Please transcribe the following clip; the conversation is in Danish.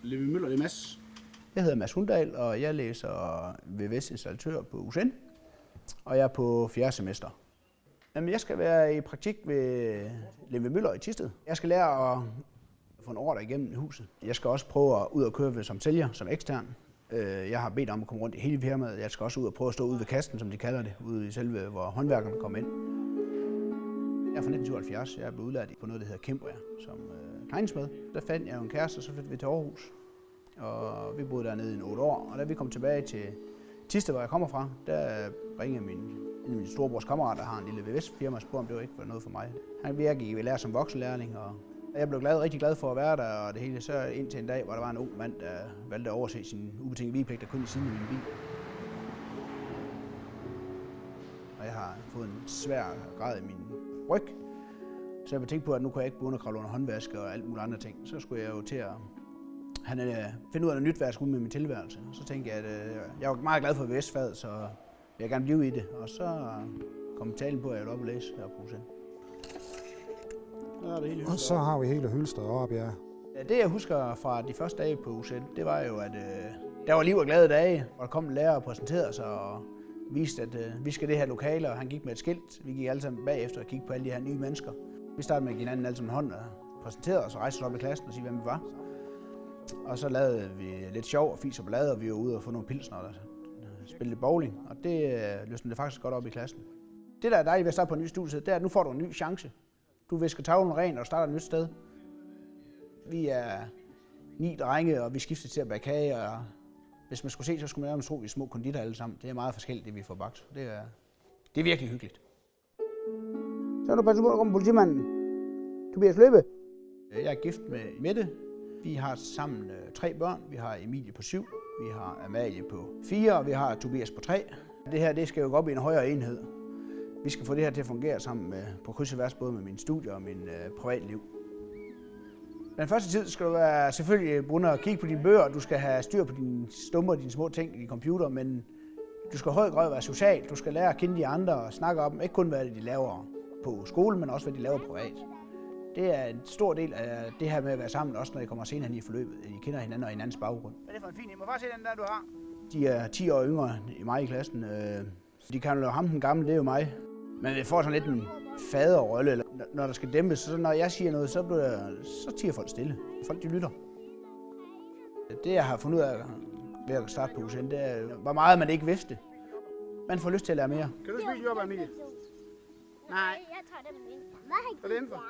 Levi Møller, det er Mads. Jeg hedder Mads Hundal, og jeg læser VVS-installatør på UCN, og jeg er på 4. semester. Jamen, jeg skal være i praktik ved Levi Møller i Thisted. Jeg skal lære at få en ordre igennem huset. Jeg skal også prøve at ud og køre som sælger, som ekstern. Jeg har bedt om at komme rundt i hele firmaet. Jeg skal også ud og prøve at stå ude ved kassen, som de kalder det, ude i selve, hvor håndværkerne kommer ind. Jeg er fra 1977. Jeg er blevet udlært på noget, der hedder Kembria, som tegningsmed. Der fandt jeg jo en kæreste, og så flyttede vi til Aarhus. Og vi boede dernede i 8 år, og da vi kom tilbage til Thisted, hvor jeg kommer fra, der ringede min storebrors kammerat, der har en lille VVS-firma, og spurgte, om det var ikke var noget for mig. Han virkede i lære som voksenlærling, og jeg blev rigtig glad for at være der, og det hele så indtil en dag, hvor der var en ung mand, der valgte at overse sin ubetingede vigepligt, der kun i siden af min bil. Og jeg har fået en svær grad i min ryg, så jeg tænkte på, at nu kunne jeg ikke begynde at kravle under håndvask og alt muligt andre ting. Så skulle jeg jo til at finde ud af noget nyt, hvad jeg skulle med min tilværelse. Så tænkte jeg, at jeg var meget glad for VVS-faget, så jeg ville gerne blive i det. Og så kom talen på, at jeg ville op og læse her på UCN. Og så har vi hele hylstret op, ja. Det jeg husker fra de første dage på UCN, det var jo, at der var liv og glade dage, hvor der kom en lærer og præsenterede sig og viste, at vi skal det her lokale, og han gik med et skilt. Vi gik alle sammen bagefter og kiggede på alle de her nye mennesker. Vi startede med at give hinanden alle sammen en hånd og præsenterede os og rejste os op i klassen og sige, hvem vi var. Og så lavede vi lidt sjov og fis og ballade, og vi var ude og få nogle pilsner og spille lidt bowling, og det løsnede det faktisk godt op i klassen. Det, der er dejligt ved at starte på en ny studie, det er, at nu får du en ny chance. Du visker tavlen ren og starter et nyt sted. Vi er 9 drenge, og vi skifter til at bage kage, og hvis man skulle se, så skulle man nærmest tro, at vi er små konditter alle sammen. Det er meget forskelligt, det vi får bagt. Det er virkelig hyggeligt. Så er du passet på, at der kommer politimanden. Tobias Løbe. Jeg er gift med Mette. Vi har sammen 3 børn. Vi har Emilie på 7, vi har Amalie på 4, og vi har Tobias på 3. Det her det skal jo gå op i en højere enhed. Vi skal få det her til at fungere sammen med, på kryds og tværs, både med mine studier og min privatliv. Den første tid skal du selvfølgelig begynde at kigge på dine bøger, du skal have styr på dine stumper, dine små ting i din computer, men du skal i høj grad være social. Du skal lære at kende de andre og snakke om, ikke kun hvad de laver på skolen, men også hvad de laver privat. Det er en stor del af det her med at være sammen, også når I kommer senere hen i forløbet. I kender hinanden og hinandens baggrund. Hvad er det for en fin? I må bare se den der, du har. De er 10 år yngre end mig i klassen. De kan jo ham den gamle, det er jo mig. Men vi får sådan lidt en faderrolle, eller når der skal dæmpes, så når jeg siger noget, så tiger folk stille. Folk de lytter. Det jeg har fundet ud af ved at starte på UCN, det er, hvor meget man ikke vidste. Man får lyst til at lære mere. Kan du spise jordbær, Emilie? Nej. Jeg tager dem ind. Er det indenfor?